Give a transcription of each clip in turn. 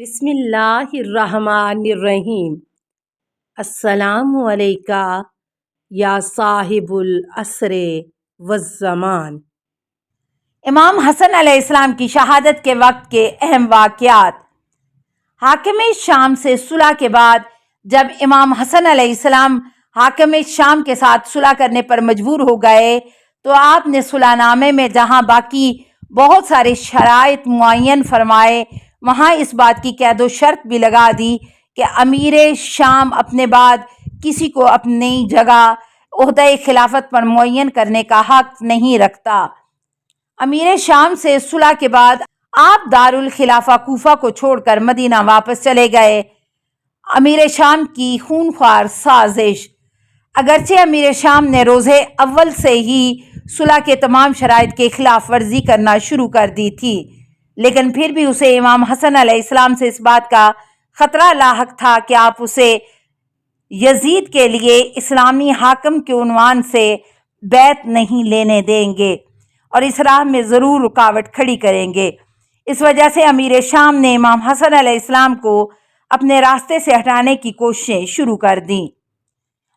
بسم اللہ الرحمن الرحیم۔ السلام علیکہ یا صاحب العصر والزمان۔ امام حسن علیہ السلام کی شہادت کے وقت کے اہم واقعات۔ حاکم شام سے صلح کے بعد جب امام حسن علیہ السلام حاکم شام کے ساتھ صلح کرنے پر مجبور ہو گئے تو آپ نے صلح نامے میں جہاں باقی بہت سارے شرائط معین فرمائے وہاں اس بات کی قید و شرط بھی لگا دی کہ امیر شام اپنے بعد کسی کو اپنی جگہ عہدہ خلافت پر معین کرنے کا حق نہیں رکھتا۔ امیر شام سے صلح کے بعد آپ دارالخلافہ کوفہ کو چھوڑ کر مدینہ واپس چلے گئے۔ امیر شام کی خونخوار سازش۔ اگرچہ امیر شام نے روز اول سے ہی صلح کے تمام شرائط کے خلاف ورزی کرنا شروع کر دی تھی، لیکن پھر بھی اسے امام حسن علیہ السلام سے اس بات کا خطرہ لاحق تھا کہ آپ اسے یزید کے لیے اسلامی حاکم کے عنوان سے بیعت نہیں لینے دیں گے اور اس راہ میں ضرور رکاوٹ کھڑی کریں گے۔ اس وجہ سے امیر شام نے امام حسن علیہ السلام کو اپنے راستے سے ہٹانے کی کوششیں شروع کر دیں۔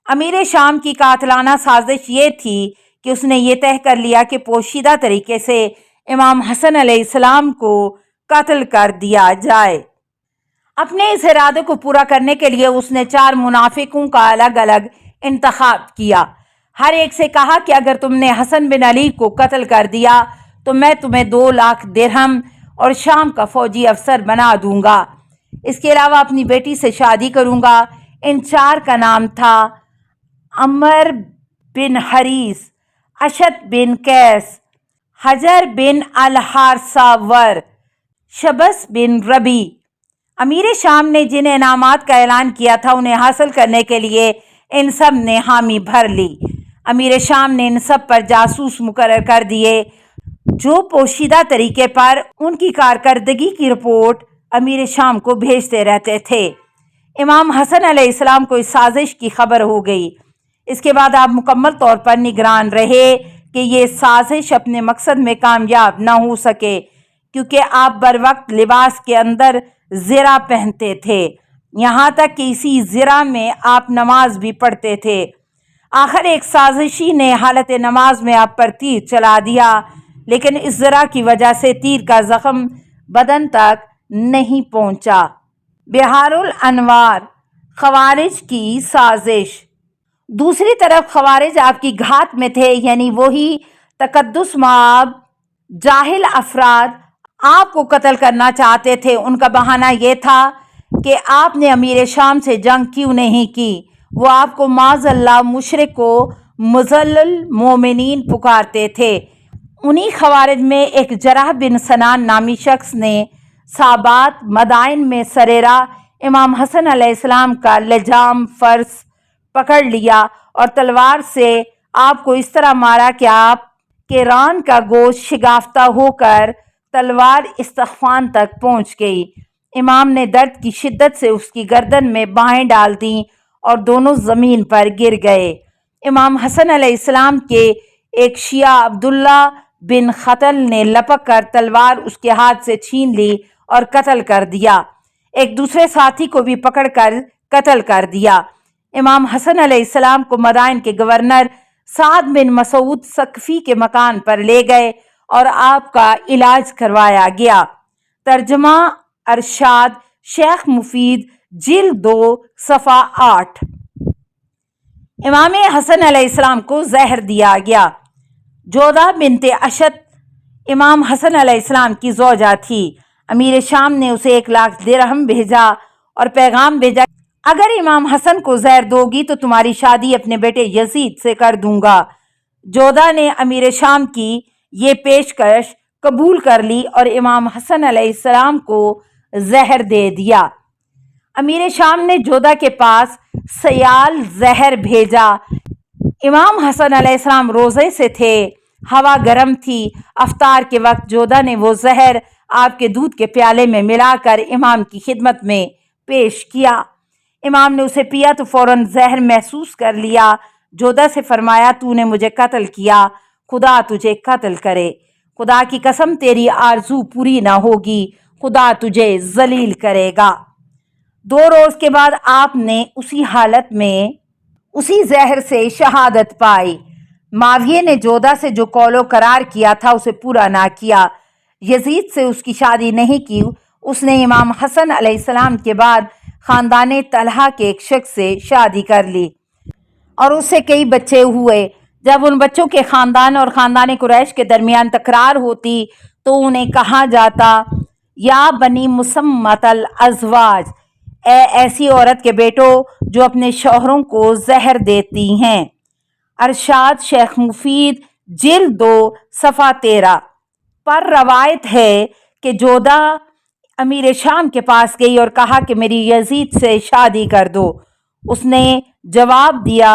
امیر شام کی قاتلانہ سازش یہ تھی کہ اس نے یہ طے کر لیا کہ پوشیدہ طریقے سے امام حسن علیہ السلام کو قتل کر دیا جائے۔ اپنے اس ارادے کو پورا کرنے کے لیے اس نے 4 منافقوں کا الگ الگ انتخاب کیا۔ ہر ایک سے کہا کہ اگر تم نے حسن بن علی کو قتل کر دیا تو میں تمہیں 2 لاکھ درہم اور شام کا فوجی افسر بنا دوں گا۔ اس کے علاوہ اپنی بیٹی سے شادی کروں گا۔ ان 4 کا نام تھا عمر بن حریث، اشد بن قیس، حجر بن الحارثاور، شبس بن ربی۔ امیر شام نے جن انعامات کا اعلان کیا تھا انہیں حاصل کرنے کے لیے ان سب نے حامی بھر لی۔ امیر شام نے ان سب پر جاسوس مقرر کر دیے جو پوشیدہ طریقے پر ان کی کارکردگی کی رپورٹ امیر شام کو بھیجتے رہتے تھے۔ امام حسن علیہ السلام کو اس سازش کی خبر ہو گئی۔ اس کے بعد آپ مکمل طور پر نگران رہے کہ یہ سازش اپنے مقصد میں کامیاب نہ ہو سکے، کیونکہ آپ بر وقت لباس کے اندر زرہ پہنتے تھے، یہاں تک کہ اسی زرہ میں آپ نماز بھی پڑھتے تھے۔ آخر ایک سازشی نے حالت نماز میں آپ پر تیر چلا دیا، لیکن اس زرہ کی وجہ سے تیر کا زخم بدن تک نہیں پہنچا۔ بحار الانوار، خوارج کی سازش۔ دوسری طرف خوارج آپ کی گھات میں تھے، یعنی وہی تقدس مآب جاہل افراد آپ کو قتل کرنا چاہتے تھے۔ ان کا بہانہ یہ تھا کہ آپ نے امیر شام سے جنگ کیوں نہیں کی، وہ آپ کو معاذ اللہ مشرک و مضلل مومنین پکارتے تھے۔ انہی خوارج میں ایک جرح بن سنان نامی شخص نے سابات مدائن میں سریرا امام حسن علیہ السلام کا لجام فرس پکڑ لیا اور تلوار سے آپ کو اس طرح مارا کہ آپ کے ران کا گوشت شگافتہ ہو کر تلوار استخوان تک پہنچ گئی۔ امام نے درد کی شدت سے اس کی گردن میں بانہیں ڈال دیں اور دونوں زمین پر گر گئے۔ امام حسن علیہ السلام کے ایک شیعہ عبداللہ بن خطل نے لپک کر تلوار اس کے ہاتھ سے چھین لی اور قتل کر دیا۔ ایک دوسرے ساتھی کو بھی پکڑ کر قتل کر دیا۔ امام حسن علیہ السلام کو مدائن کے گورنر سعد بن مسعود ثقفی کے مکان پر لے گئے اور آپ کا علاج کروایا گیا۔ ترجمہ ارشاد شیخ مفید، جلد 2، صفحہ 8۔ امام حسن علیہ السلام کو زہر دیا گیا۔ جودہ بنت اشد امام حسن علیہ السلام کی زوجہ تھی۔ امیر شام نے اسے 1 لاکھ درہم بھیجا اور پیغام بھیجا اگر امام حسن کو زہر دو گی تو تمہاری شادی اپنے بیٹے یزید سے کر دوں گا۔ جودہ نے امیر شام کی یہ پیشکش قبول کر لی اور امام حسن علیہ السلام کو زہر دے دیا۔ امیر شام نے جودہ کے پاس سیال زہر بھیجا۔ امام حسن علیہ السلام روزے سے تھے، ہوا گرم تھی۔ افطار کے وقت جودہ نے وہ زہر آپ کے دودھ کے پیالے میں ملا کر امام کی خدمت میں پیش کیا۔ امام نے اسے پیا تو فوراً زہر محسوس کر لیا۔ جودہ سے فرمایا تو نے مجھے قتل کیا، خدا تجھے قتل کرے، خدا کی قسم تیری آرزو پوری نہ ہوگی۔ خدا تجھے ذلیل کرے گا۔ 2 روز کے بعد آپ نے اسی حالت میں اسی زہر سے شہادت پائی۔ معاویہ نے جودہ سے جو قول و قرار کیا تھا اسے پورا نہ کیا، یزید سے اس کی شادی نہیں کی۔ اس نے امام حسن علیہ السلام کے بعد خاندان طلحہ کے ایک شخص سے شادی کر لی اور اس سے کئی بچے ہوئے۔ جب ان بچوں کے خاندان اور خاندان قریش کے درمیان تکرار ہوتی تو انہیں کہا جاتا یا بنی مسمۃ الازواج، اے ایسی عورت کے بیٹوں جو اپنے شوہروں کو زہر دیتی ہیں۔ ارشاد شیخ مفید جلد 2 صفحہ 13 پر روایت ہے کہ جودہ امیر شام کے پاس گئی اور کہا کہ میری یزید سے شادی کر دو۔ اس نے جواب دیا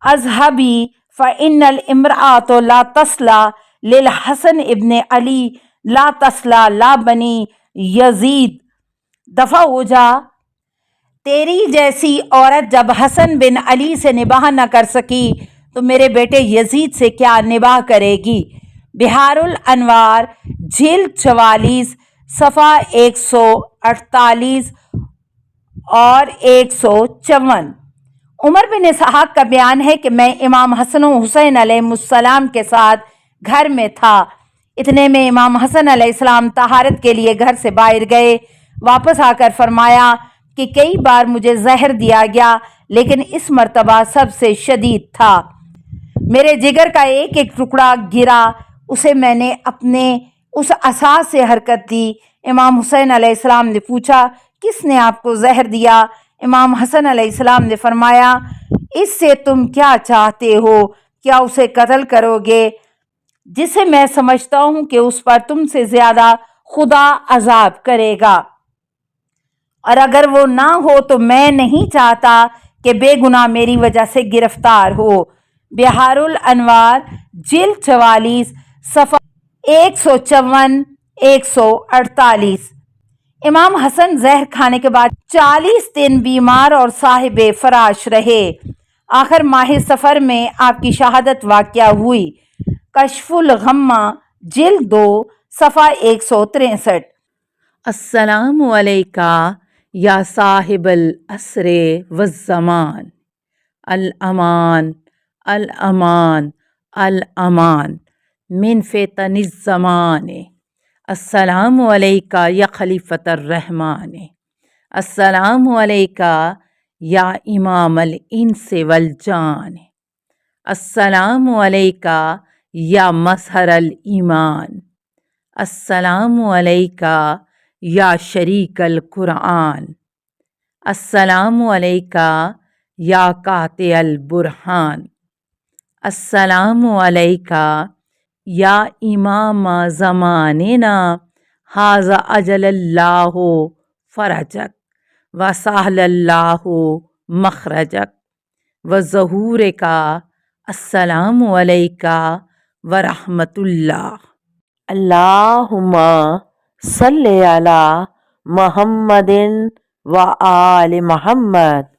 اذهبی فإن الامرأة لا تصلح للحسن ابن علی لا تصلح لا بنی یزید، دفع ہو جا، تیری جیسی عورت جب حسن بن علی سے نباہ نہ کر سکی تو میرے بیٹے یزید سے کیا نباہ کرے گی۔ بحار الانوار جلد 44 صفحہ 148 اور 154۔ عمر بن اسحاق کا بیان ہے کہ میں امام حسن و حسین علیہ السلام کے ساتھ گھر میں تھا، اتنے میں امام حسن علیہ السلام طہارت کے لیے گھر سے باہر گئے۔ واپس آ کر فرمایا کہ کئی بار مجھے زہر دیا گیا لیکن اس مرتبہ سب سے شدید تھا، میرے جگر کا ایک ایک ٹکڑا گرا، اسے میں نے اپنے اس عصا سے حرکت دی۔ امام حسین علیہ السلام نے پوچھا کس نے آپ کو زہر دیا؟ امام حسن علیہ السلام نے فرمایا اس سے تم کیا چاہتے ہو؟ کیا اسے قتل کرو گے جسے میں سمجھتا ہوں کہ اس پر تم سے زیادہ خدا عذاب کرے گا، اور اگر وہ نہ ہو تو میں نہیں چاہتا کہ بے گناہ میری وجہ سے گرفتار ہو۔ بحار الانوار جلد 44 صفحہ 154 148۔ امام حسن زہر کھانے کے بعد 40 دن بیمار اور صاحب فراش رہے۔ آخر ماہ سفر میں آپ کی شہادت واقع ہوئی۔ کشف الغمہ جلد 2 صفحہ 163۔ السلام علیکہ یا صاحب العصر والزمان، الامان الامان الامان من فتن الزمان، السلام علیکہ یا خلیفۃ الرحمن، السلام علیکہ یا امام الانس والجان، السلام علیکہ یا مظہر الایمان، السلام علیکہ یا شریک القرآن، السلام علیکہ یا قاطع البرہان، السلام علیکہ یا امام زماننا ھذا اجل اللہ فرجک وسہل اللہ مخرجک وظہورک، السلام علیکہ ورحمۃ اللہ۔ اللہم صلی علی محمد و آل محمد۔